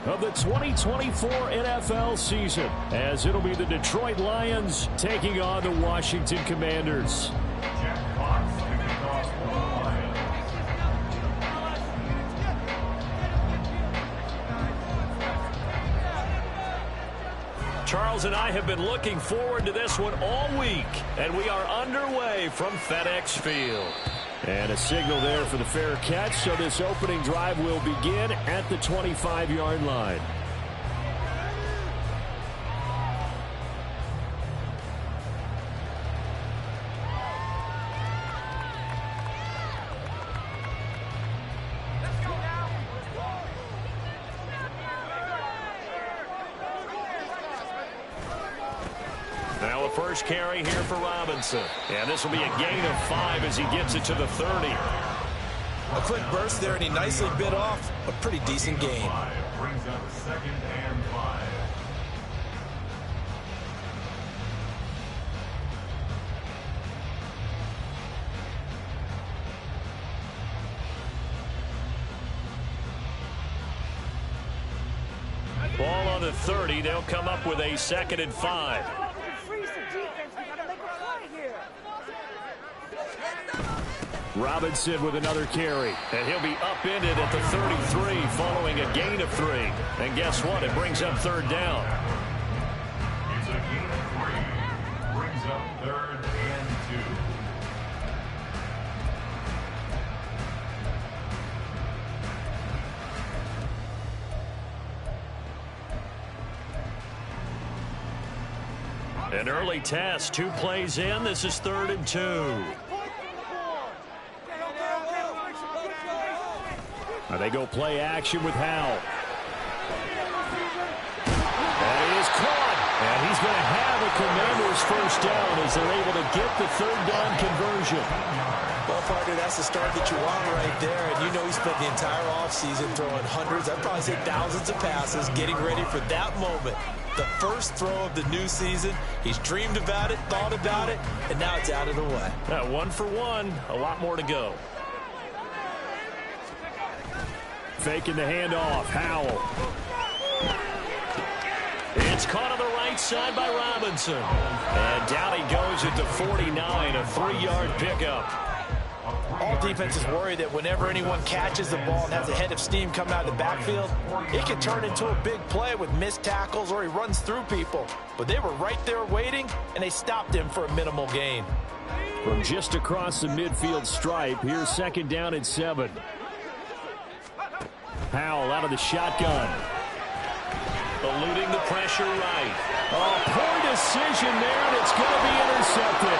of the 2024 NFL season, as it'll be the Detroit Lions taking on the Washington Commanders. Charles and I have been looking forward to this one all week, and we are underway from FedEx Field. And a signal there for the fair catch, so this opening drive will begin at the 25-yard line. Now a first carry here for Robinson. And this will be a gain of 5 as he gets it to the 30. A quick burst there, and he nicely bit off a pretty decent gain. Brings up 2nd and 5. Ball on the 30. They'll come up with a 2nd and 5. Robinson with another carry, and he'll be upended at the 33 following a gain of 3. And guess what? It brings up 3rd down. It's a gain of 3. Brings up 3rd and 2. An early test, 2 plays in. This is 3rd and 2. They go play action with Howell. And it is caught. And he's going to have a Commanders first down as they're able to get the 3rd down conversion. Well, partner, that's the start that you want right there. And you know he spent the entire offseason throwing hundreds, I'd probably say thousands of passes, getting ready for that moment. The first throw of the new season. He's dreamed about it, thought about it, and now it's out of the way. 1 for 1. A lot more to go. Faking the handoff. Howell. It's caught on the right side by Robinson. And down he goes at the 49, a 3-yard pickup. All defenses worry that whenever anyone catches the ball and has a head of steam coming out of the backfield, it can turn into a big play with missed tackles or he runs through people. But they were right there waiting, and they stopped him for a minimal gain. From just across the midfield stripe, here's 2nd down and 7. Howell out of the shotgun. Eluding the pressure right. Oh, poor decision there, and it's going to be intercepted.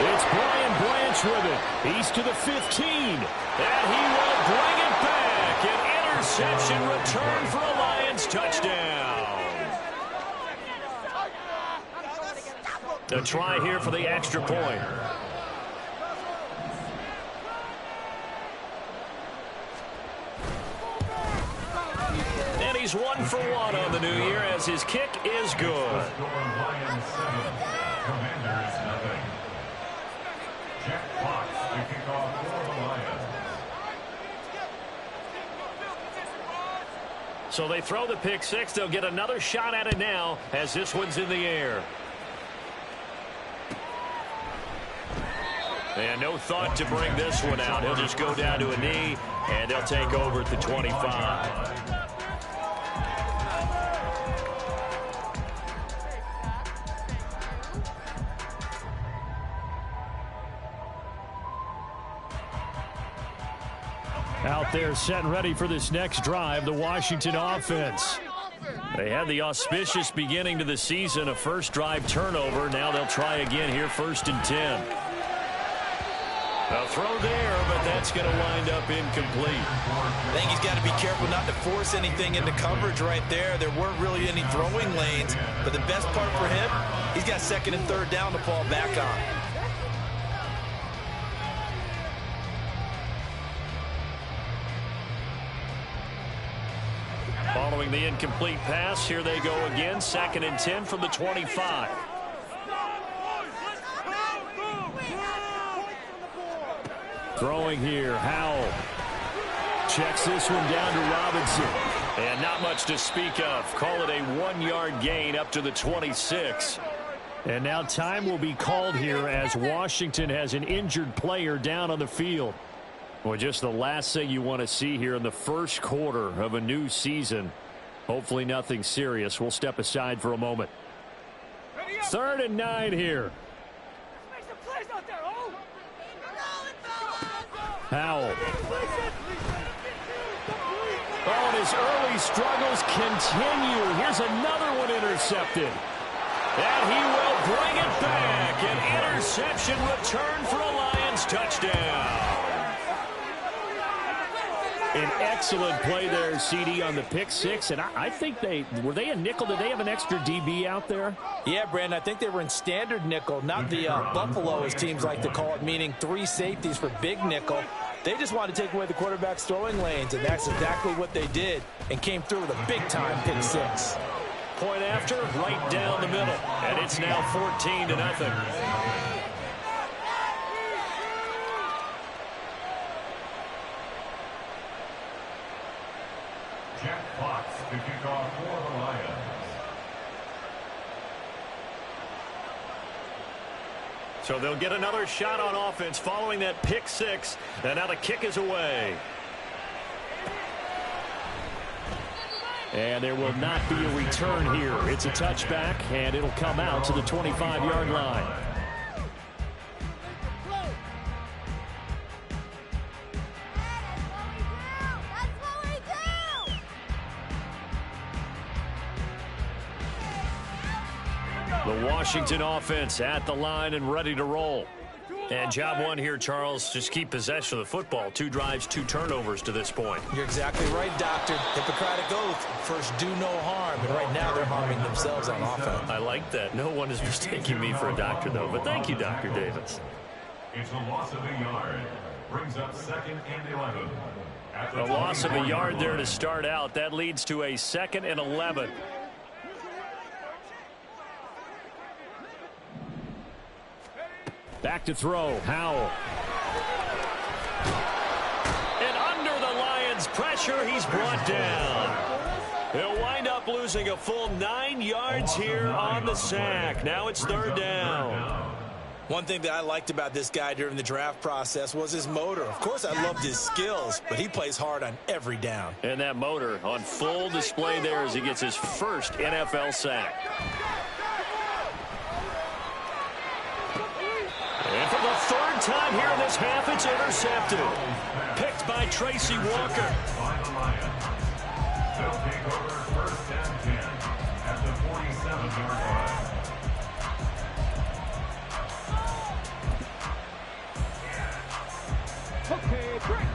It's Brian Branch with it. He's to the 15. And he will bring it back. An interception return for a Lions touchdown. A try here for the extra point. And he's 1 for 1 on the new year as his kick is good. Lions 7, Commanders 0. Jack Fox to kick off for the Lions. So they throw the pick 6. They'll get another shot at it now as this one's in the air. And no thought to bring this one out. He'll just go down to a knee, and they'll take over at the 25. Out there set and ready for this next drive, the Washington offense. They had the auspicious beginning to the season, a first drive turnover. Now they'll try again here, 1st and 10. A throw there, but that's going to wind up incomplete. I think he's got to be careful not to force anything into coverage right there. There weren't really any throwing lanes, but the best part for him, he's got 2nd and 3rd down to fall back on. Following the incomplete pass, here they go again, 2nd and 10 from the 25. Throwing here, Howell. Checks this one down to Robinson. And not much to speak of. Call it a 1-yard gain up to the 26. And now time will be called here as Washington has an injured player down on the field. Well, just the last thing you want to see here in the first quarter of a new season. Hopefully nothing serious. We'll step aside for a moment. 3rd and 9 here. Howell. Oh, and his early struggles continue. Here's another one intercepted. And he will bring it back. An interception return for a Lions touchdown. An excellent play there, CD, on the pick six. And I think were they a nickel? Did they have an extra DB out there? Yeah, Brandon, I think they were in standard nickel, not the Buffalo, as teams like to call it, meaning 3 safeties for big nickel. They just wanted to take away the quarterback's throwing lanes, and that's exactly what they did, and came through with a big-time pick six. Point after, right down the middle, and it's now 14-0. Jack Fox to kick off for the Lions. So they'll get another shot on offense following that pick six, and now the kick is away. And there will not be a return here. It's a touchback, and it'll come out to the 25-yard line. The Washington offense at the line and ready to roll. And job one here, Charles, just keep possession of the football. 2 drives, 2 turnovers to this point. You're exactly right, Doctor. Hippocratic oath. First, do no harm. And right now, they're harming themselves on offense. I like that. No one is mistaking me for a doctor, though. But thank you, Dr. Davis. It's a loss of a yard. Brings up 2nd and 11. A loss of a yard there to start out. That leads to a 2nd and 11. Back to throw, Howell. And under the Lions' pressure, he's brought down. He'll wind up losing a full 9 yards here on the sack. Now it's 3rd down. One thing that I liked about this guy during the draft process was his motor. Of course, I loved his skills, but he plays hard on every down. And that motor on full display there as he gets his first NFL sack. And for the 3rd time here in this half, it's intercepted. Picked by Tracy Walker. They'll take over 1st and 10 at the 47-yard line. Okay, break.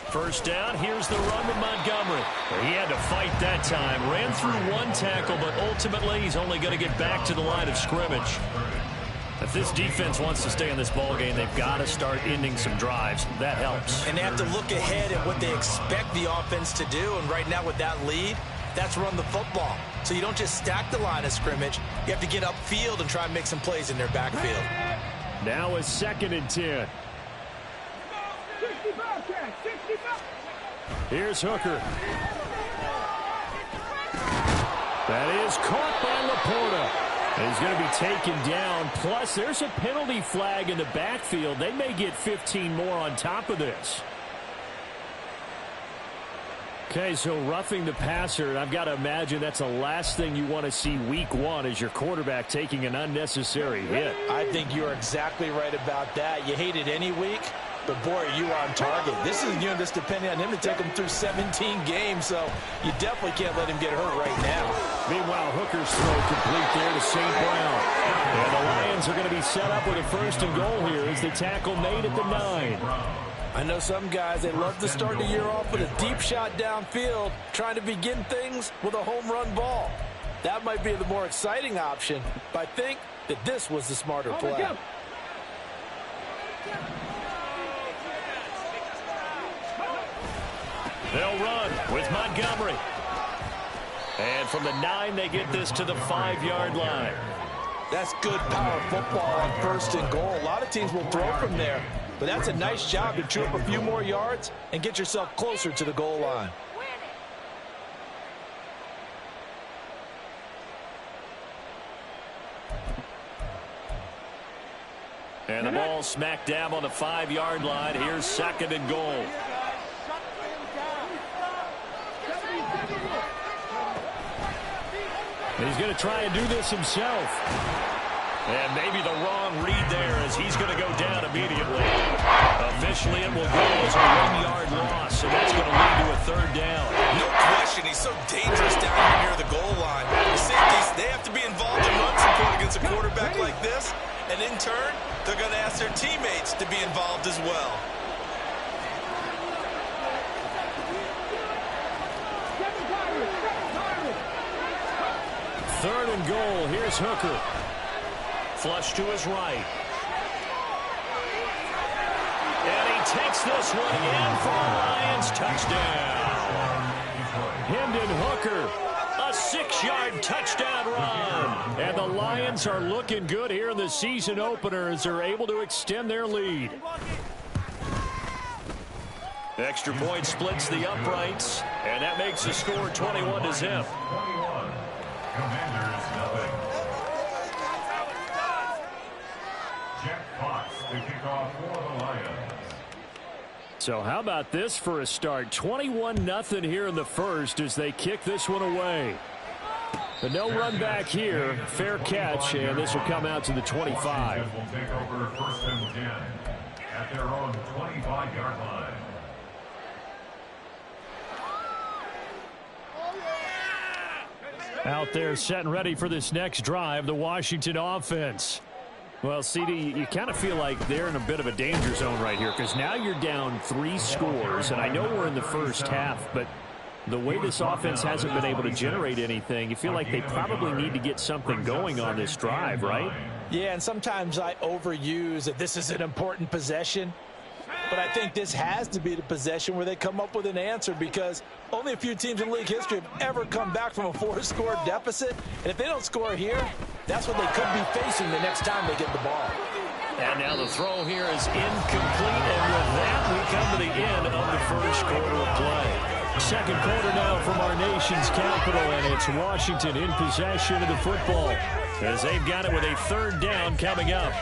First down, here's the run with Montgomery. He had to fight that time. Ran through 1 tackle, but ultimately he's only going to get back to the line of scrimmage. If this defense wants to stay in this ballgame, they've got to start ending some drives. That helps. And they have to look ahead at what they expect the offense to do. And right now with that lead, that's run the football. So you don't just stack the line of scrimmage. You have to get upfield and try and make some plays in their backfield. Now a 2nd and 10. Here's Hooker. That is caught by Laporta. He's going to be taken down. Plus, there's a penalty flag in the backfield. They may get 15 more on top of this. Okay, so roughing the passer, and I've got to imagine that's the last thing you want to see week 1 as your quarterback taking an unnecessary hit. I think you're exactly right about that. You hate it any week, but boy, are you on target. This is just depending on him to take him through 17 games, so you definitely can't let him get hurt right now. Meanwhile, Hooker's throw complete there to St. Brown. And the Lions are going to be set up with a 1st and goal here as the tackle made at the 9. I know some guys, they love to start the year off with a deep shot downfield, trying to begin things with a home run ball. That might be the more exciting option, but I think that this was the smarter play. They'll run with Montgomery. And from the 9, they get this to the 5-yard line. That's good power football on 1st and goal. A lot of teams will throw from there, but that's a nice job to chew up a few more yards and get yourself closer to the goal line. And the ball smack dab on the 5-yard line. Here's 2nd and goal. He's going to try and do this himself. And maybe the wrong read there as he's going to go down immediately. Officially, it will go as a 1-yard loss, and that's going to lead to a 3rd down. No question, he's so dangerous down here near the goal line. The safeties, they have to be involved in run support against a quarterback like this. And in turn, they're going to ask their teammates to be involved as well. Third and goal. Here's Hooker. Flush to his right. And he takes this one in for a Lions touchdown. Hendon Hooker, a 6-yard touchdown run. And the Lions are looking good here in the season opener as they're able to extend their lead. Extra point splits the uprights, and that makes the score 21-0. Commanders, nothing. Jack Fox to kick off for the Lions. So how about this for a start? 21-0 here in the first as they kick this one away. But no run back here. Fair catch, and this will come out to the 25. Will take over 1st and 10 at their own 25-yard line. Out there set and ready for this next drive, the Washington offense. Well, CD, you kind of feel like they're in a bit of a danger zone right here because now you're down 3 scores, and I know we're in the first half, but the way this offense hasn't been able to generate anything, you feel like they probably need to get something going on this drive, right? Yeah, and sometimes I overuse that this is an important possession. But I think this has to be the possession where they come up with an answer because only a few teams in league history have ever come back from a 4-score deficit. And if they don't score here, that's what they could be facing the next time they get the ball. And now the throw here is incomplete. And with that, we come to the end of the first quarter of play. Second quarter now from our nation's capital, and it's Washington in possession of the football as they've got it with a 3rd down coming up.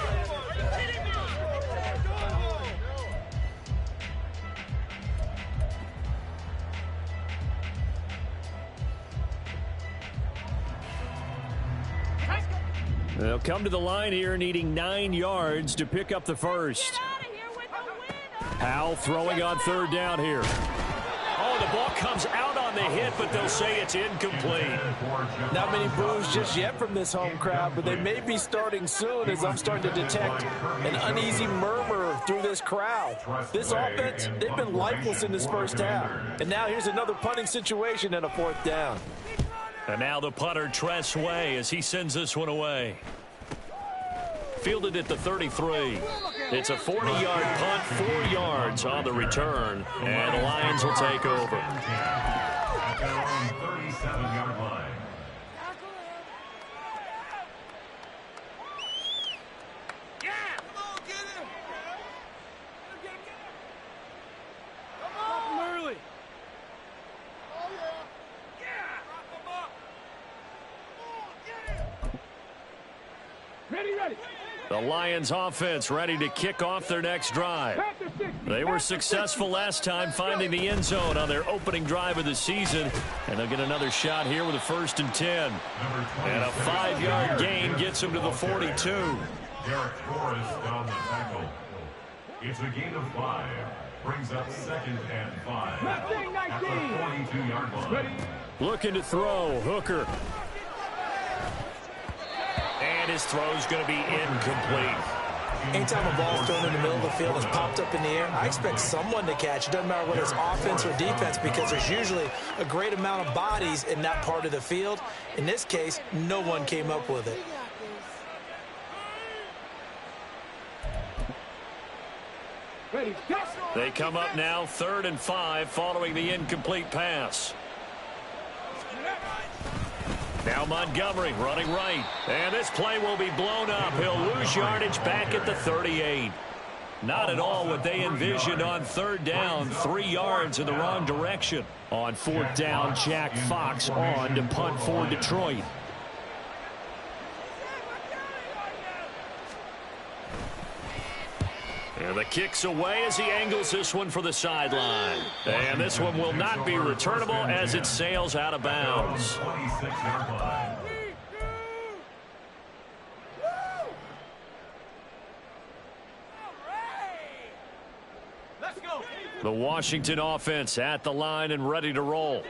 They'll come to the line here needing 9 yards to pick up the first. Powell throwing on 3rd down here. Oh, the ball comes out on the hit, but they'll say it's incomplete. Not many boos just yet from this home crowd, but they may be starting soon as I'm starting to detect an uneasy murmur through this crowd. This offense, they've been lifeless in this first half. And now here's another punting situation and a 4th down. And now the punter, Tress Way, as he sends this one away. Fielded at the 33. It's a 40-yard punt, 4 yards on the return, and the Lions will take over. At their own 37-yard line. The Lions offense ready to kick off their next drive. They were successful last time finding the end zone on their opening drive of the season. And they'll get another shot here with a 1st and 10. And a 5-yard gain gets them to the 42. Derek Forrest on the tackle. It's a gain of 5. Brings up 2nd and 5. At the 42-yard line. Looking to throw, Hooker. And his throw's going to be incomplete. Anytime a ball's thrown in the middle of the field and popped up in the air, I expect someone to catch. It doesn't matter whether it's offense or defense because there's usually a great amount of bodies in that part of the field. In this case, no one came up with it. They come up now 3rd and 5 following the incomplete pass. Now Montgomery running right. And this play will be blown up. He'll lose yardage back at the 38. Not at all what they envisioned on third down. 3 yards in the wrong direction. On fourth down, Jack Fox on to punt for Detroit. And the kick's away as he angles this one for the sideline. And this one will not be returnable as it sails out of bounds. The Washington offense at the line and ready to roll.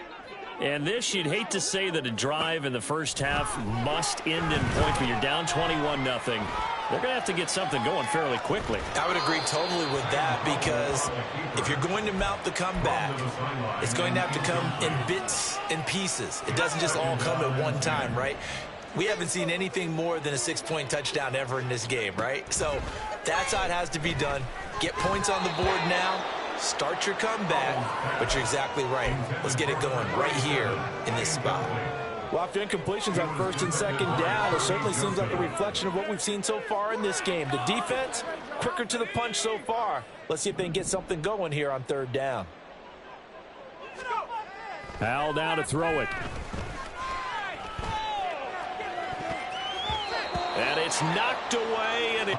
And this, you'd hate to say that a drive in the first half must end in points, but you're down 21-0. They're going to have to get something going fairly quickly. I would agree totally with that, because if you're going to mount the comeback, it's going to have to come in bits and pieces. It doesn't just all come at one time, right? We haven't seen anything more than a 6-point touchdown ever in this game, right? So that's how it has to be done. Get points on the board now. Start your comeback, but you're exactly right. Let's get it going right here in this spot. Well, after incompletions on first and second down, it certainly seems like a reflection of what we've seen so far in this game. The defense, quicker to the punch so far. Let's see if they can get something going here on third down. Al down to throw it. And it's knocked away, and it...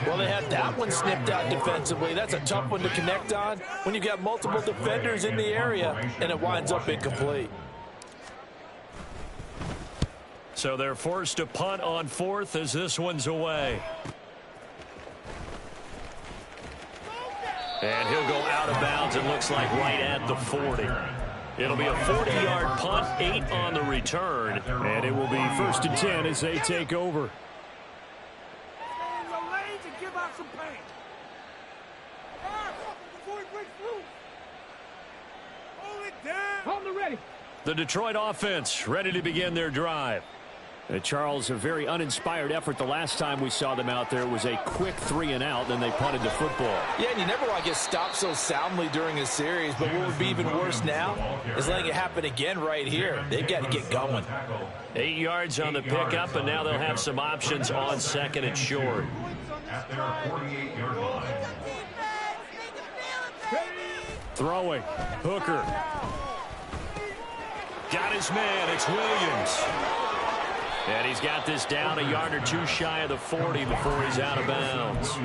Well, they had that one snipped out defensively. That's a tough one to connect on when you've got multiple defenders in the area, and it winds up incomplete. So they're forced to punt on fourth as this one's away. And he'll go out of bounds, it looks like right at the 40. It'll be a 40-yard punt, 8 on the return. And it will be 1st and 10 as they take over. The Detroit offense ready to begin their drive. Charles, a very uninspired effort the last time we saw them out there. It was a quick 3-and-out, then they punted the football. Yeah, and you never want to get stopped so soundly during a series, but what would be even worse now is letting it happen again right here. They've got to get going. 8 yards on the pickup, and now they'll have some options on 2nd and short. At their 48-yard line. Throwing. Hooker. Got his man. It's Williams. And he's got this down a yard or two shy of the 40 before he's out of bounds.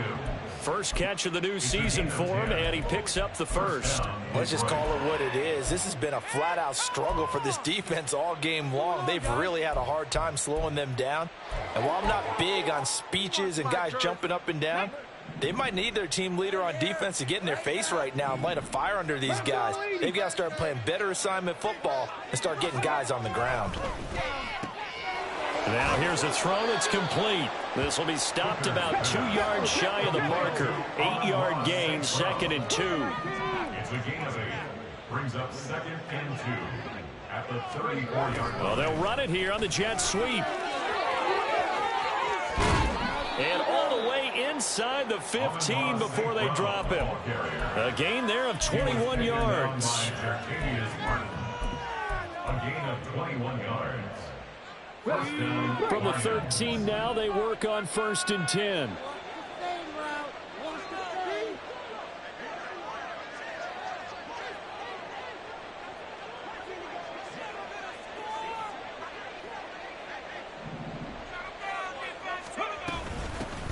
First catch of the new season for him, and he picks up the first. Let's just call it what it is. This has been a flat-out struggle for this defense all game long. They've really had a hard time slowing them down. And while I'm not big on speeches and guys jumping up and down, they might need their team leader on defense to get in their face right now and light a fire under these guys. They've got to start playing better assignment football and start getting guys on the ground. Now here's a throw that's complete. This will be stopped about 2 yards shy of the marker. 8-yard gain, 2nd and 2. It's a gain of 8. Brings up 2nd and 2 at the 34-yard line. Well, they'll run it here on the jet sweep. And all the way inside the 15 before they drop him. A gain there of 21 yards. A gain of 21 yards. From the 13 now, they work on 1st and 10.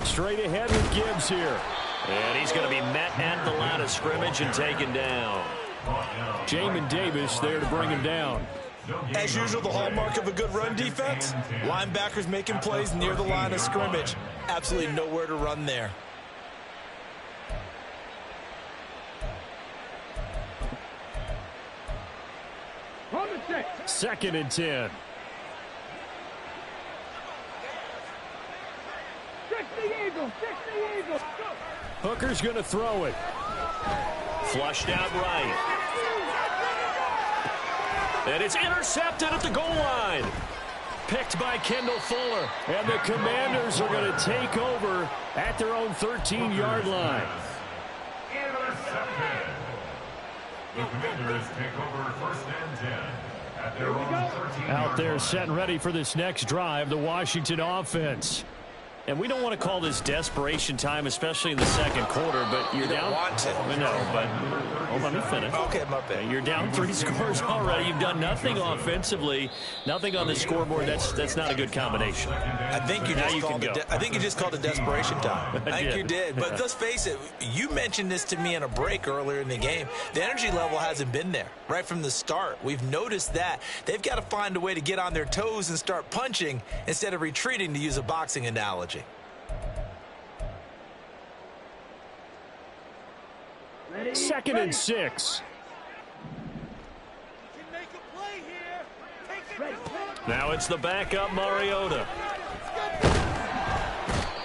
Straight ahead with Gibbs here. And he's going to be met at the line of scrimmage and taken down. Jamin Davis there to bring him down. As usual, the hallmark of a good run defense, linebackers making plays near the line of scrimmage. Absolutely nowhere to run there. Second and 10. Hooker's going to throw it. Flushed out right. And it's intercepted at the goal line. picked by Kendall Fuller. And the Commanders are going to take over at their own 13-yard line. Intercepted. The Commanders take over 1st and 10 at their own 13-yard line. Out there set and ready for this next drive, the Washington offense. And we don't want to call this desperation time, especially in the second quarter, but you're down. Want to. No, but let me finish. Okay, my bad. You're down 3 scores already. You've done nothing offensively, nothing on the scoreboard. That's not a good combination. I think you just called it desperation time. I think you did. But let's face it, you mentioned this to me in a break earlier in the game. The energy level hasn't been there right from the start. We've noticed that. They've got to find a way to get on their toes and start punching instead of retreating, to use a boxing analogy. 2nd and 6. Now it's the backup Mariota.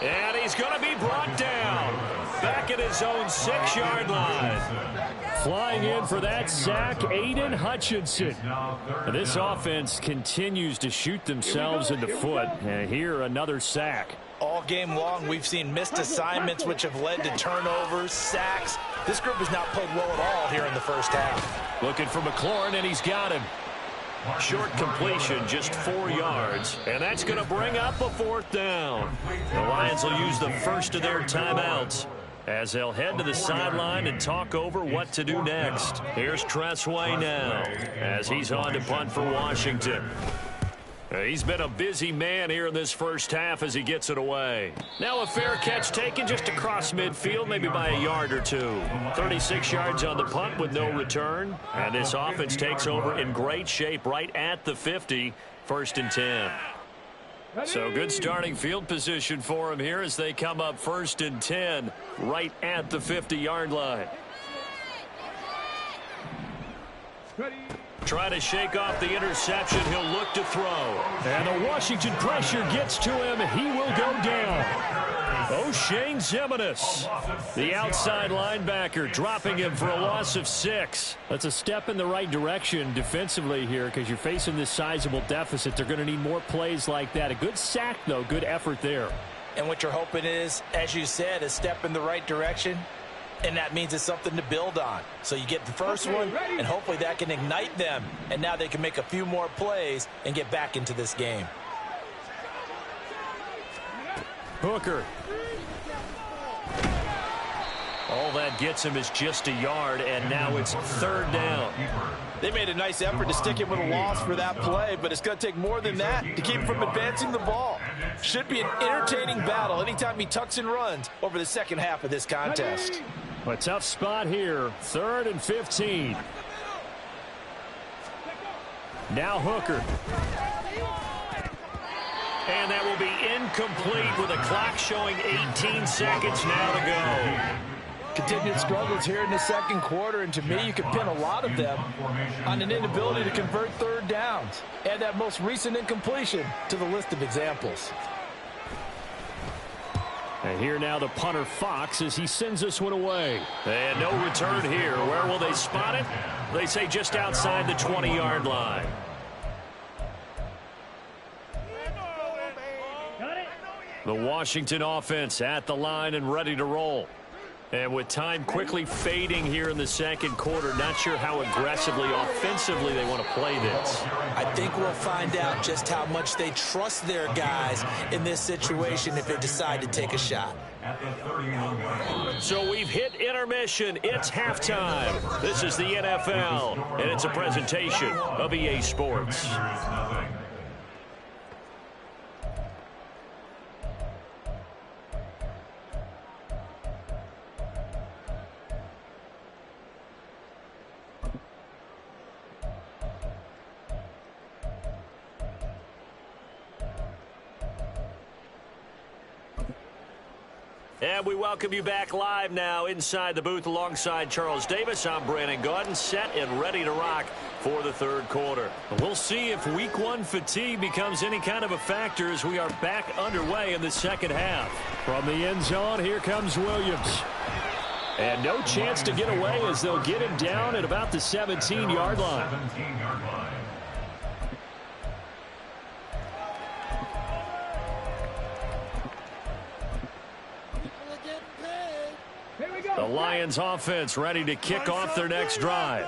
And he's going to be brought down. Back at his own 6-yard line. Flying in for that sack, Aiden Hutchinson. And this offense continues to shoot themselves in the foot. And here, another sack. All game long, we've seen missed assignments, which have led to turnovers, sacks. This group has not played well at all here in the first half. Looking for McLaurin, and he's got him. Short completion, just 4 yards. And that's going to bring up a 4th down. The Lions will use the first of their timeouts as they'll head to the sideline and talk over what to do next. Here's Tressway now as he's on to punt for Washington. He's been a busy man here in this first half as he gets it away. Now a fair catch taken just across midfield, maybe by a yard or two. 36 yards on the punt with no return. And this offense takes over in great shape right at the 50, 1st and 10. So good starting field position for him here as they come up 1st and 10 right at the 50-yard line. Try to shake off the interception. He'll look to throw. And the Washington pressure gets to him. He will go down. O'Shane Ximines, the outside linebacker, dropping him for a loss of 6. That's a step in the right direction defensively here because you're facing this sizable deficit. They're going to need more plays like that. A good sack, though. Good effort there. And what you're hoping is, as you said, a step in the right direction. And that means it's something to build on. So you get the first one, and hopefully that can ignite them. And now they can make a few more plays and get back into this game. Hooker. All that gets him is just a yard, and now it's 3rd down. They made a nice effort to stick him with a loss for that play, but it's going to take more than that to keep him from advancing the ball. Should be an entertaining battle anytime he tucks and runs over the second half of this contest. A tough spot here, 3rd and 15. Now Hooker. And that will be incomplete with a clock showing 18 seconds now to go. Continued struggles here in the second quarter, and to me, you can pin a lot of them on an inability to convert 3rd downs. Add that most recent incompletion to the list of examples. And here now the punter Fox as he sends this one away. And no return here. Where will they spot it? They say just outside the 20-yard line. The Washington offense at the line and ready to roll. And with time quickly fading here in the second quarter, not sure how aggressively, offensively they want to play this. I think we'll find out just how much they trust their guys in this situation if they decide to take a shot. So we've hit intermission. It's halftime. This is the NFL, and it's a presentation of EA Sports. And we welcome you back live now inside the booth alongside Charles Davis. I'm Brandon Gaudin, set and ready to rock for the 3rd quarter. We'll see if week 1 fatigue becomes any kind of a factor as we are back underway in the second half. From the end zone, here comes Williams. And no chance to get away as they'll get him down at about the 17-yard line. Lions offense ready to kick off their next drive.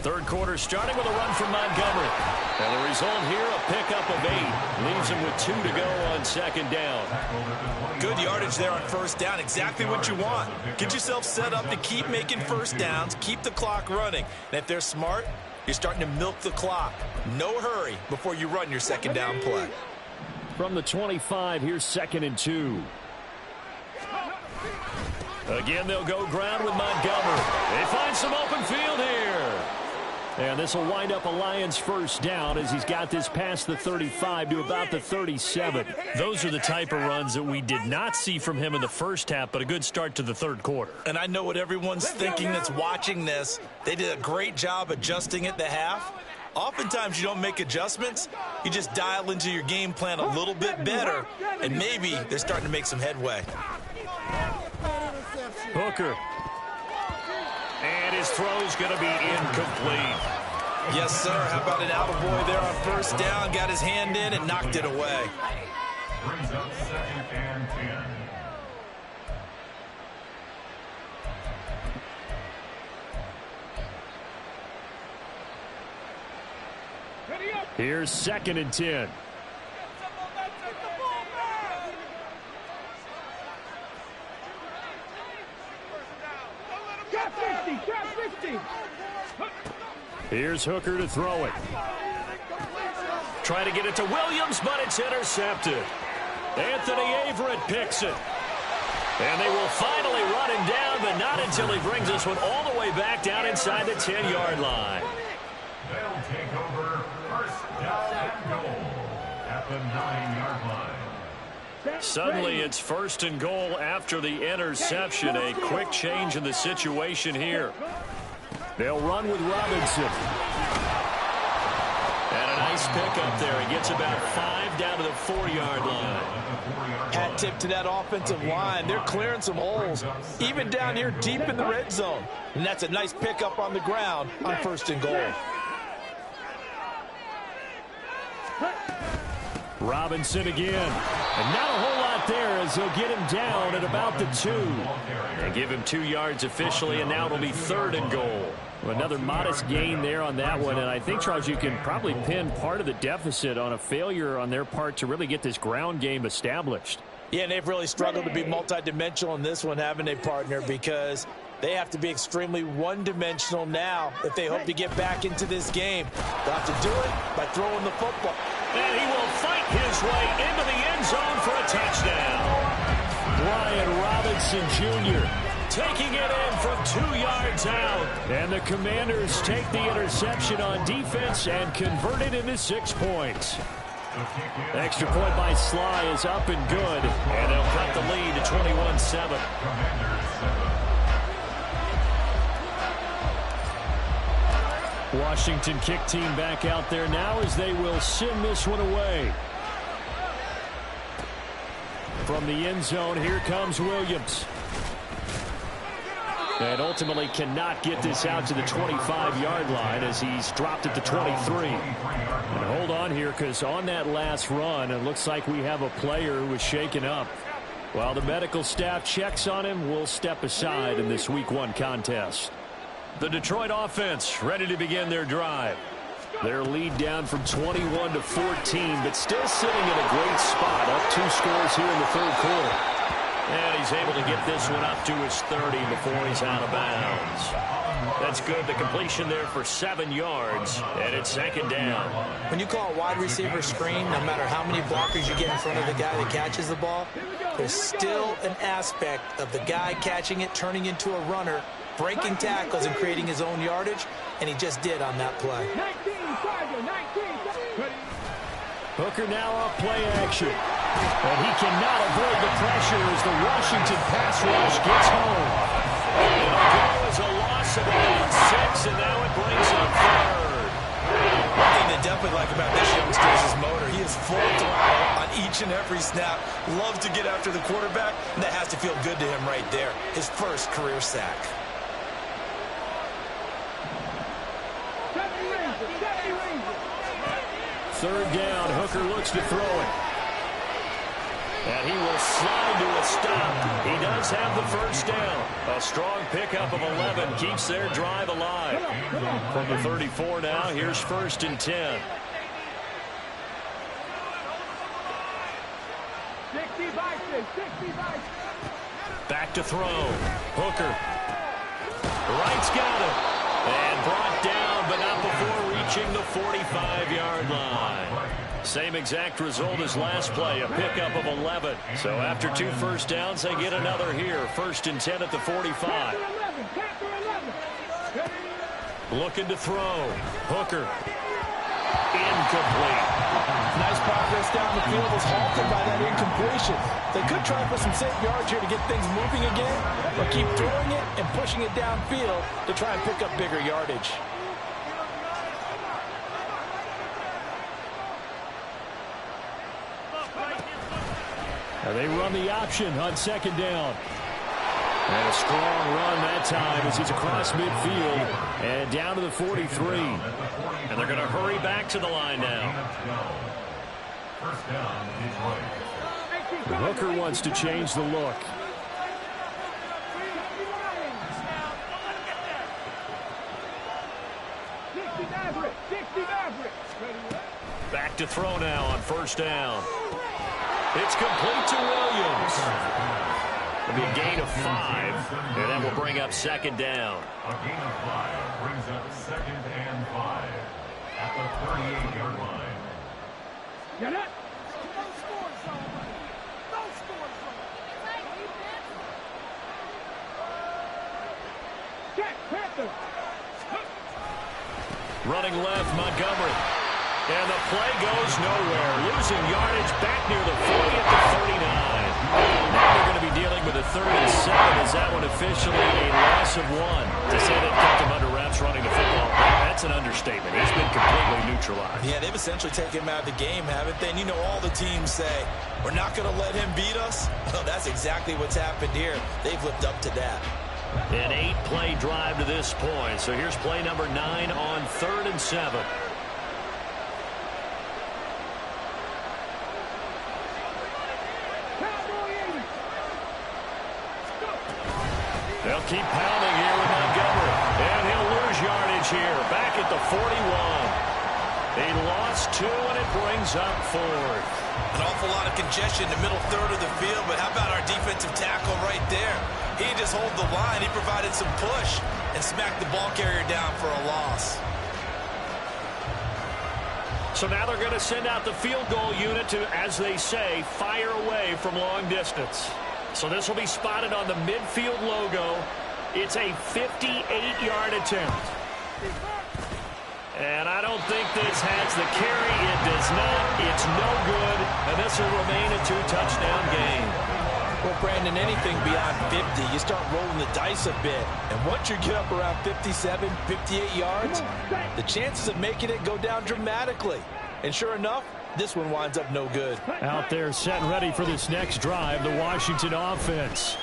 Third quarter starting with a run from Montgomery. And the result here, a pickup of 8. Leaves him with 2 to go on second down. Good yardage there on first down. Exactly what you want. Get yourself set up to keep making first downs, keep the clock running. And if they're smart, you're starting to milk the clock. No hurry before you run your second down play. From the 25, here's 2nd and 2. Again, they'll go ground with Montgomery. They find some open field here. And this will wind up a Lions first down as he's got this past the 35 to about the 37. Those are the type of runs that we did not see from him in the first half, but a good start to the third quarter. And I know what everyone's thinking that's watching this. They did a great job adjusting at the half. Oftentimes you don't make adjustments. You just dial into your game plan a little bit better, and maybe they're starting to make some headway. Hooker. And his throw's going to be incomplete. Yes, sir. How about an attaboy there on first down? Got his hand in and knocked it away. Brings up 2nd and 10. Here's 2nd and 10. Here's Hooker to throw it. Try to get it to Williams, but it's intercepted. Anthony Averett picks it. And they will finally run him down, but not until he brings this one all the way back down inside the 10-yard line. They'll take over first down and goal at the 9-yard line. Suddenly it's 1st and goal after the interception. A quick change in the situation here. They'll run with Robinson. And a nice pickup there. He gets about 5 down to the 4-yard line. Hat tip to that offensive line. They're clearing some holes, even down here deep in the red zone. And that's a nice pickup on the ground on 1st and goal. Robinson again. And not a whole lot there as he'll get him down at about the 2. And give him 2 yards officially, and now it'll be 3rd and goal. Another modest gain there on that one, and I think, Charles, you can probably pin part of the deficit on a failure on their part to really get this ground game established. Yeah, and they've really struggled to be multidimensional in this one, haven't they, partner? Because they have to be extremely one-dimensional now if they hope to get back into this game. They'll have to do it by throwing the football. And he will fight his way into the end zone for a touchdown. Brian Robinson Jr. taking it in from 2 yards out. And the Commanders take the interception on defense and convert it into 6 points. Extra point by Sly is up and good. And they'll cut the lead to 21-7. Washington kick team back out there now as they will send this one away. From the end zone, here comes Williams. And ultimately cannot get this out to the 25-yard line as he's dropped at the 23. And hold on here, because on that last run, it looks like we have a player who was shaken up. While the medical staff checks on him, we'll step aside in this Week 1 contest. The Detroit offense ready to begin their drive. Their lead down from 21 to 14, but still sitting in a great spot. Up 2 scores here in the third quarter. And he's able to get this one up to his 30 before he's out of bounds. That's good. The completion there for 7 yards, and it's 2nd down. When you call a wide receiver screen, no matter how many blockers you get in front of the guy that catches the ball, there's still an aspect of the guy catching it, turning into a runner, breaking tackles and creating his own yardage, and he just did on that play. Hooker now off play action. And he cannot avoid the pressure as the Washington pass rush gets home. And it was a loss of about 6, and now it brings up 3rd. One thing they definitely like about this youngster is his motor. He is full throttle on each and every snap. Loves to get after the quarterback, and that has to feel good to him right there. His first career sack. Third down, Hooker looks to throw it. And he will slide to a stop. He does have the first down. A strong pickup of 11 keeps their drive alive. From the 34 now, here's 1st and 10. Back to throw. Hooker. Wright's got it. And brought down, but not before reaching the 45-yard line. Same exact result as last play, a pickup of 11. So after 2 first downs, they get another here. 1st and 10 at the 45. Looking to throw. Hooker. Incomplete. Nice progress down the field was halted by that incompletion. They could try for some safe yards here to get things moving again, or keep throwing it and pushing it downfield to try and pick up bigger yardage. They run the option on 2nd down. And a strong run that time as he's across midfield and down to the 43. And they're going to hurry back to the line now. First down, Detroit. The Hooker wants to change the look. Back to throw now on 1st down. It's complete to Williams. It'll be a gain of 5, and that will bring up 2nd down. A gain of 5 brings up 2nd and 5 at the 38-yard line. Get it? Running left, Montgomery. And the play goes nowhere. Losing yardage back near the 40 at the 39. Now they're going to be dealing with a 3rd and 7. Is that one officially a loss of 1? To say they've kept him under wraps running the football, that's an understatement. He's been completely neutralized. Yeah, they've essentially taken him out of the game, haven't they? And you know all the teams say, we're not going to let him beat us. Well, that's exactly what's happened here. They've lived up to that. An 8-play drive to this point. So here's play number 9 on 3rd and 7. They'll keep pounding here with Montgomery. And he'll lose yardage here. Back at the 41. He lost 2, and it brings up 4th. An awful lot of congestion in the middle third of the field, but how about our defensive tackle right there? He just hold the line. He provided some push and smacked the ball carrier down for a loss. So now they're going to send out the field goal unit to, as they say, fire away from long distance. So this will be spotted on the midfield logo. It's a 58-yard attempt. And I don't think this has the carry. It does not. It's no good. And this will remain a 2-touchdown game. Well, Brandon, anything beyond 50, you start rolling the dice a bit. And once you get up around 57, 58 yards, the chances of making it go down dramatically. And sure enough, this one winds up no good. Out there set and ready for this next drive, the Washington offense.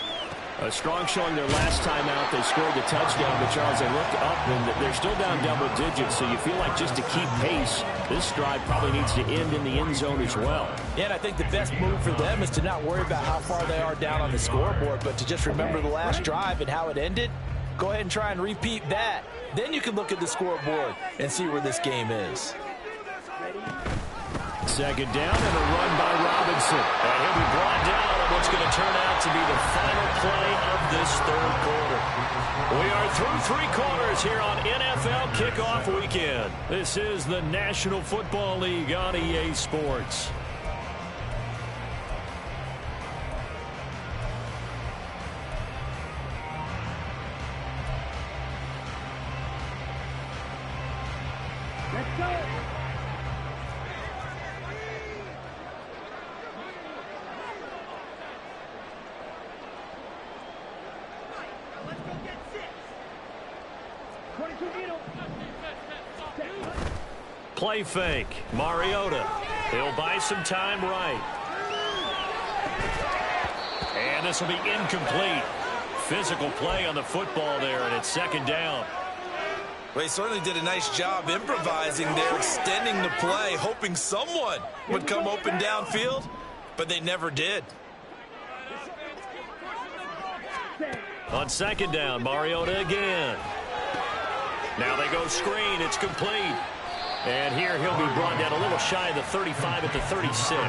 A strong showing their last time out. They scored the touchdown, but Charles, they look up and they're still down double digits, so you feel like just to keep pace, this drive probably needs to end in the end zone as well. Yeah, and I think the best move for them is to not worry about how far they are down on the scoreboard, but to just remember the last drive and how it ended. Go ahead and try and repeat that. Then you can look at the scoreboard and see where this game is. 2nd down and a run by Robinson. And he'll be brought down on what's going to turn out to be the final play of this 3rd quarter. We are through 3 quarters here on NFL Kickoff Weekend. This is the National Football League on EA Sports. Let's go. Play fake. Mariota. He'll buy some time right. And this will be incomplete. Physical play on the football there, and it's 2nd down. Well, he certainly did a nice job improvising there, extending the play, hoping someone would come open downfield. but they never did. On second down, Mariota again. Now they go screen. It's complete. And here he'll be brought down a little shy of the 35 at the 36.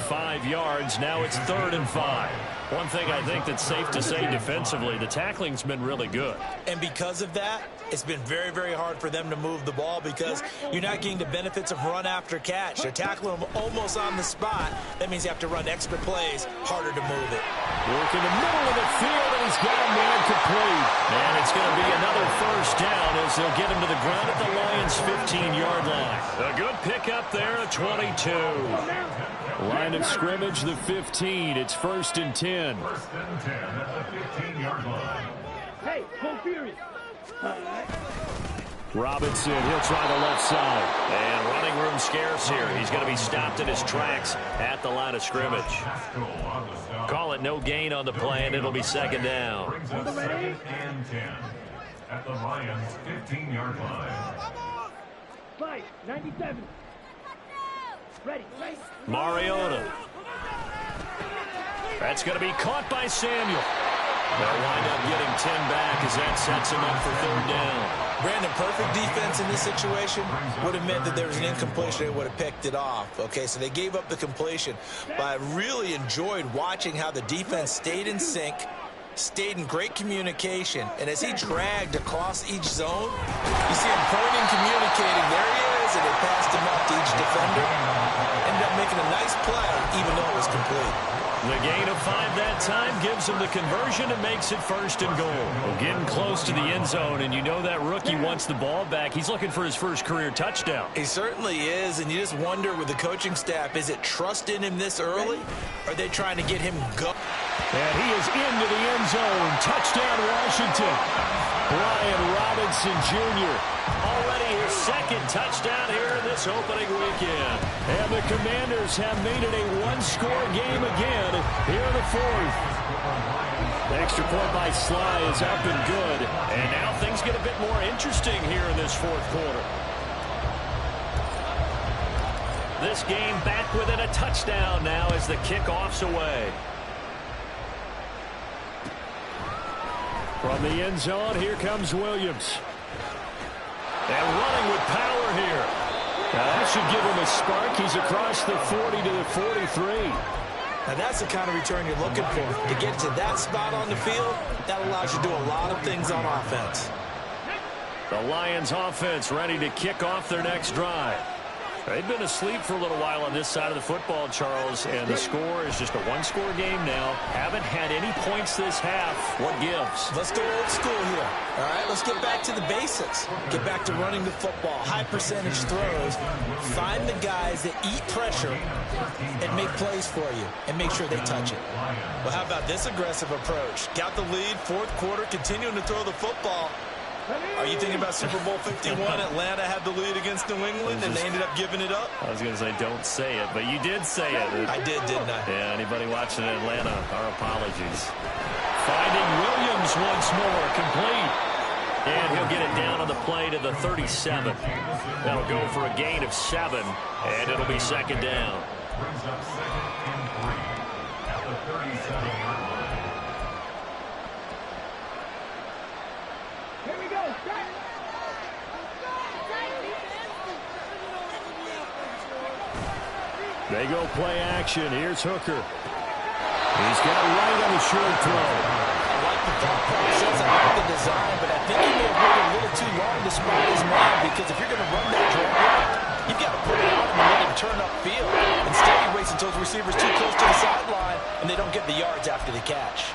5 yards. Now it's 3rd and 5. One thing I think that's safe to say defensively, the tackling's been really good. And because of that, it's been very, very hard for them to move the ball because you're not getting the benefits of run after catch. They're tackling them almost on the spot. That means you have to run extra plays, harder to move it. Work in the middle of the field, and he's got him there complete. And it's going to be another first down as they'll get him to the ground at the Lions' 15-yard line. A good pickup there at 22. Line of scrimmage, the 15. It's 1st and 10. 1st and 10 at the 15-yard line. Hey, go Fury. Robinson, he'll try the left side. And running room scarce here. He's going to be stopped in his tracks at the line of scrimmage. Call it no gain on the play, and it'll be 2nd down. Brings up 2nd and 10 at the Lions' 15-yard line. 5, 97. Ready. Mariota. That's going to be caught by Samuel. They'll wind up getting 10 back as that sets him up for 3rd down. Brandon, perfect defense in this situation would have meant that there was an incompletion. They would have picked it off. Okay, so they gave up the completion. But I really enjoyed watching how the defense stayed in sync, stayed in great communication. And as he dragged across each zone, you see him pointing, communicating. There he is, and they passed him up to each defender. Ended up making a nice play, even though it was complete. The gain of 5 that time gives him the conversion and makes it 1st and goal. Well, getting close to the end zone, and you know that rookie wants the ball back. He's looking for his first career touchdown. He certainly is, and you just wonder with the coaching staff, is it trust in him this early? Or are they trying to get him go? And he is into the end zone. Touchdown, Washington. Brian Robinson Jr. Already his 2nd touchdown here in this opening weekend. And the Commanders have made it a one-score game again here in the 4th. The extra point by Sly is up and good. And now things get a bit more interesting here in this 4th quarter. This game back within a touchdown now as the kickoff's away. From the end zone, here comes Williams. And running with power here. Now that should give him a spark. He's across the 40 to the 43. Now that's the kind of return you're looking for. To get to that spot on the field, that allows you to do a lot of things on offense. The Lions offense ready to kick off their next drive. They've been asleep for a little while on this side of the football, Charles, and the score is just a one-score game now. Haven't had any points this half. What gives? Let's go old school here. All right, let's get back to the basics. Get back to running the football, high-percentage throws. Find the guys that eat pressure and make plays for you and make sure they touch it. Well, how about this aggressive approach? Got the lead, 4th quarter, continuing to throw the football. Are you thinking about Super Bowl 51? Atlanta had the lead against New England, and they ended up giving it up? I was going to say don't say it, but you did say it. I did, didn't I? Yeah, anybody watching Atlanta, our apologies. Finding Williams once more, complete. And he'll get it down on the play to the 37. That'll go for a gain of 7, and it'll be 2nd down. Brings up 2nd and 3 at the 37-yard line. Here we go. They go play action. Here's Hooker. He's got right on the short throw. I like the thought process. I like the design, but I think he may have waited a little too long to spot his man because if you're going to run that drag route, you've got to put it out and let him turn upfield. Instead, he waits until his receiver's too close to the sideline, and they don't get the yards after the catch.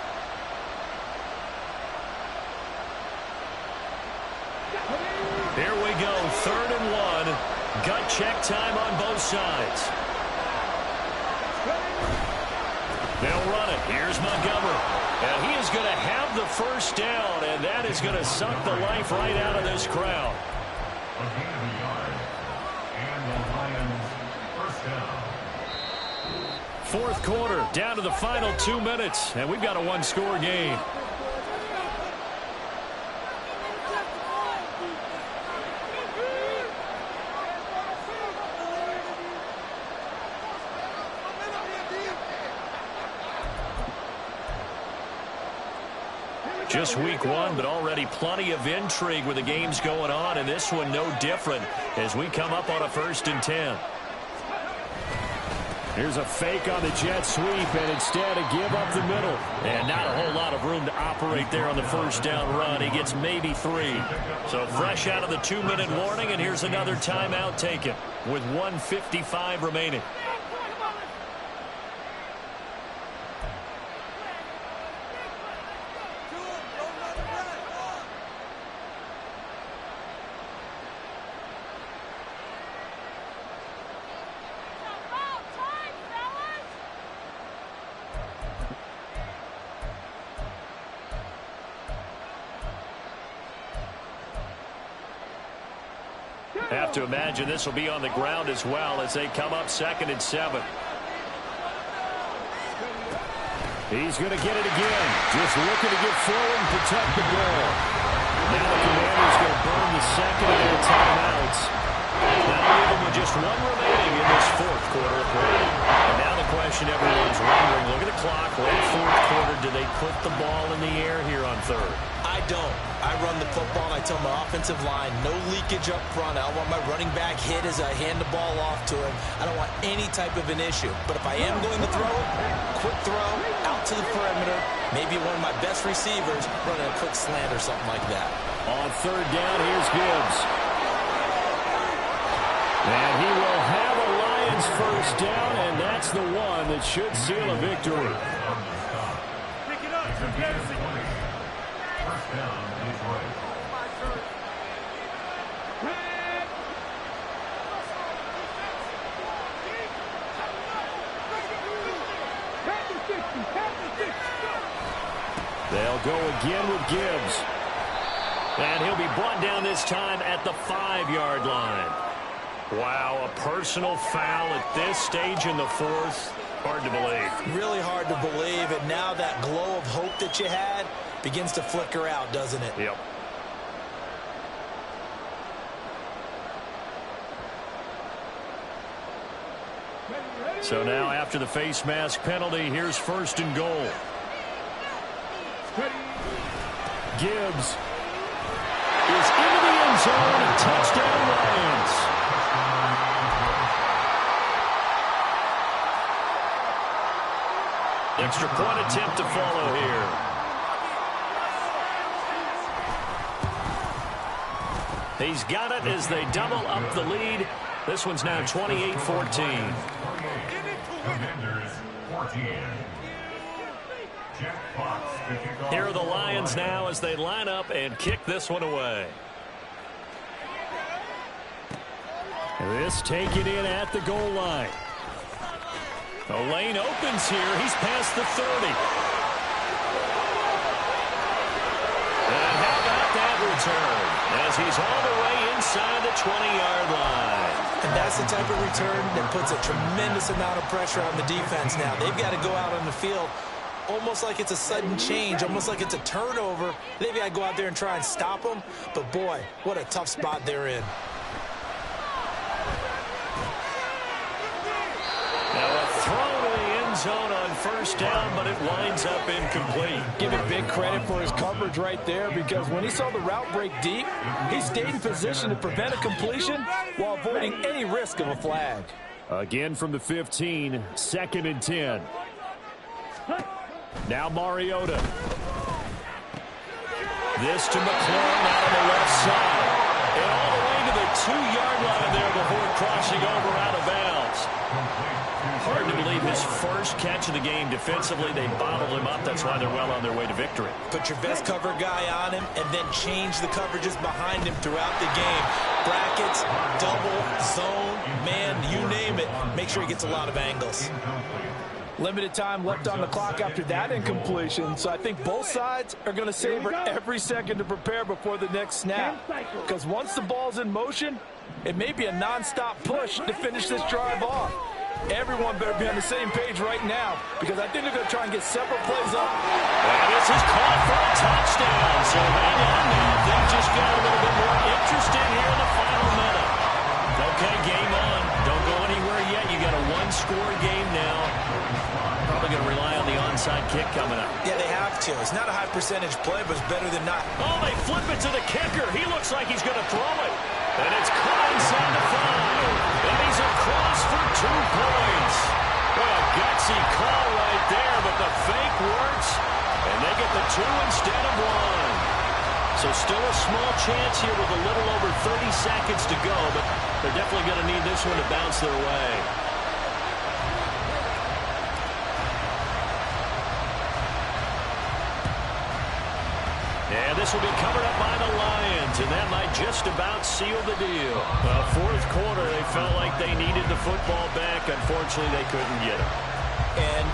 Here we go, 3rd and 1. Gut check time on both sides. They'll run it. Here's Montgomery. And he is going to have the first down, and that is going to suck the life right out of this crowd. A gain of a yard. And the Lions first down. 4th quarter, down to the final 2 minutes, and we've got a one-score game. Just week one, but already plenty of intrigue with the games going on, and this one no different as we come up on a 1st and 10. Here's a fake on the jet sweep, and instead a give up the middle. And not a whole lot of room to operate there on the 1st down run. He gets maybe 3. So fresh out of the 2-minute warning, and here's another timeout taken with 1:55 remaining. Have to imagine this will be on the ground as well as they come up 2nd and 7. He's going to get it again. Just looking to get forward and protect the ball. Now the Commanders going to burn the 2nd of their timeouts. That'll leave them with just 1 remaining in this 4th quarter of play. And now the question everyone's wondering, look at the clock, late 4th quarter, do they put the ball in the air here on 3rd? I don't. I run the football, and I tell my offensive line, no leakage up front. I don't want my running back hit as I hand the ball off to him. I don't want any type of an issue. But if I am going to throw it, quick throw, out to the perimeter, maybe one of my best receivers running a quick slant or something like that. On 3rd down, here's Gibbs. And he will have a Lions 1st down, and that's the one that should seal a victory. Pick it up. First down, Detroit. They'll go again with Gibbs. And he'll be brought down this time at the 5-yard line. Wow, a personal foul at this stage in the 4th. Hard to believe. Really hard to believe, and now that glow of hope that you had begins to flicker out, doesn't it? Yep. So now after the face mask penalty, here's 1st and goal. Gibbs is into the end zone. Touchdown Lions. Extra point attempt to follow here. He's got it as they double up the lead. This one's now 28-14. Commanders 14. Jack Fox to kick off. Here are the Lions now as they line up and kick this one away. This taken in at the goal line. The lane opens here. He's past the 30. And how about that return? As he's all the way inside the 20-yard line. And that's the type of return that puts a tremendous amount of pressure on the defense now. They've got to go out on the field almost like it's a sudden change, almost like it's a turnover. They've got to go out there and try and stop them. But, boy, what a tough spot they're in. Now a throw to the end zone on 1st down, but it winds up incomplete. Give him big credit for his coverage right there, because when he saw the route break deep, he stayed in position to prevent a completion while avoiding any risk of a flag. Again from the 15, 2nd and 10. Now Mariota. This to McLaurin out on the left side. And all the way to the 2-yard line there before crossing over out of bounds. Hard to believe his first catch of the game defensively. They bottled him up. That's why they're well on their way to victory. Put your best cover guy on him and then change the coverages behind him throughout the game. Brackets, double, zone, man, you name it. Make sure he gets a lot of angles. Limited time left on the clock after that incompletion, so I think both sides are going to savor every second to prepare before the next snap. Because once the ball's in motion, it may be a non-stop push to finish this drive off. Everyone better be on the same page right now, because I think they're going to try and get several plays up. And this is caught for a touchdown. So hang on now. Things just got a little bit more interesting here in the final minute. Okay, game on. Don't go anywhere yet. You got a one-score game now. Probably going to rely on the onside kick coming up. Yeah, they have to. It's not a high percentage play, but it's better than not. Oh, they flip it to the kicker. He looks like he's going to throw it. And it's caught inside the 5. And he's across for 2 points. What a gutsy call right there, but the fake works. And they get the 2 instead of 1. So still a small chance here with a little over 30 seconds to go, but they're definitely going to need this one to bounce their way. And this will be covered up by the Lions, and that might just about seal the deal. Well, fourth quarter, they felt like they needed the football back. Unfortunately, they couldn't get it. And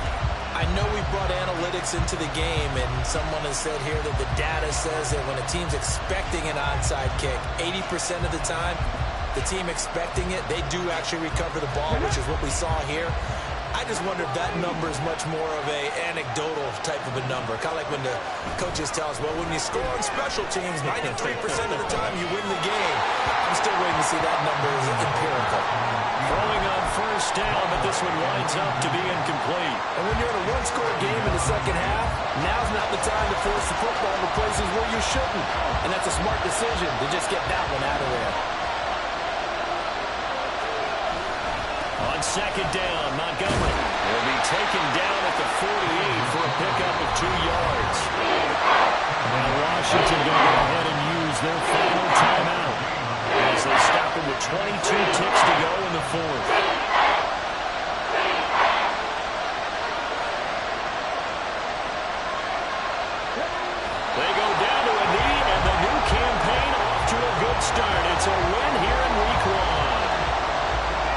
I know we brought analytics into the game, and someone has said here that the data says that when a team's expecting an onside kick, 80% of the time, the team expecting it, they do actually recover the ball, which is what we saw here. I just wonder if that number is much more of a anecdotal type of a number. Kind of like when the coaches tell us, well, when you score on special teams, 93% of the time you win the game. I'm still waiting to see that number is empirical. Throwing on first down, but this one winds up to be incomplete. And when you're in a one-score game in the second half, now's not the time to force the football to places where you shouldn't. And that's a smart decision to just get that one out of there. On second down, Montgomery will be taken down at the 48 for a pickup of 2 yards. Now Washington going to go ahead and use their final timeout as they stop him with 22 ticks to go in the 4th. They go down to a knee, and the new campaign off to a good start. It's a win here in Week 1.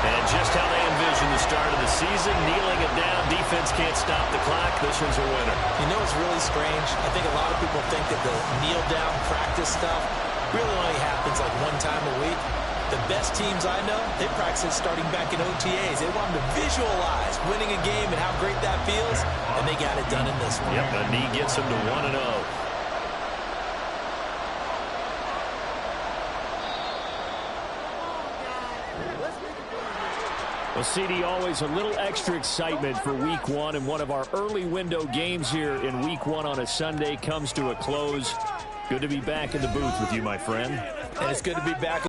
And just how they envision the start of the season, kneeling it down, defense can't stop the clock. This one's a winner. You know what's really strange? I think a lot of people think that the kneel-down practice stuff really only happens like 1 time a week. The best teams I know, they practice it starting back in OTAs. They want them to visualize winning a game and how great that feels, and they got it done in this one. Yep, a knee gets them to 1-0. Well, CD, always a little extra excitement for Week 1, and one of our early window games here in Week 1 on a Sunday comes to a close. Good to be back in the booth with you, my friend. And it's good to be back